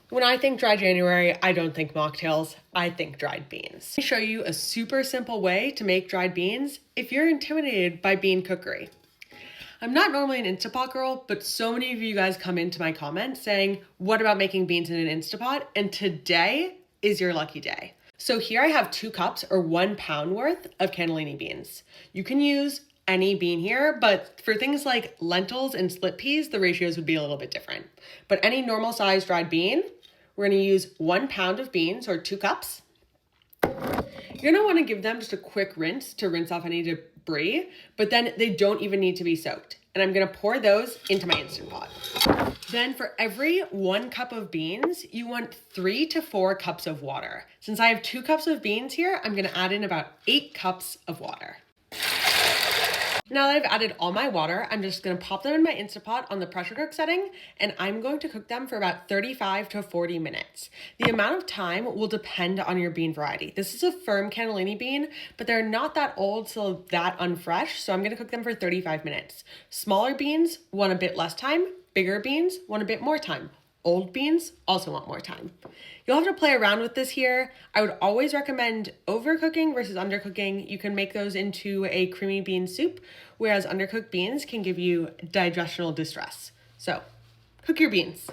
When I think dry January, I don't think mocktails, I think dried beans. Let me show you a super simple way to make dried beans if you're intimidated by bean cookery. I'm not normally an Instapot girl, but so many of you guys come into my comments saying, what about making beans in an Instapot? And today is your lucky day. So here I have 2 cups or 1 pound worth of cannellini beans. You can use any bean here, but for things like lentils and split peas, the ratios would be a little bit different. But any normal size dried bean, we're gonna use 1 pound of beans or 2 cups. You're gonna wanna give them just a quick rinse to rinse off any debris, but then they don't even need to be soaked. And I'm gonna pour those into my Instant Pot. Then for every 1 cup of beans, you want 3 to 4 cups of water. Since I have 2 cups of beans here, I'm gonna add in about 8 cups of water. Now that I've added all my water, I'm just gonna pop them in my Instapot on the pressure cook setting, and I'm going to cook them for about 35 to 40 minutes. The amount of time will depend on your bean variety. This is a firm cannellini bean, but they're not that old, so that unfresh, so I'm gonna cook them for 35 minutes. Smaller beans want a bit less time, bigger beans want a bit more time. Old beans also want more time. You'll have to play around with this here. I would always recommend overcooking versus undercooking. You can make those into a creamy bean soup, whereas undercooked beans can give you digestional distress. So, cook your beans.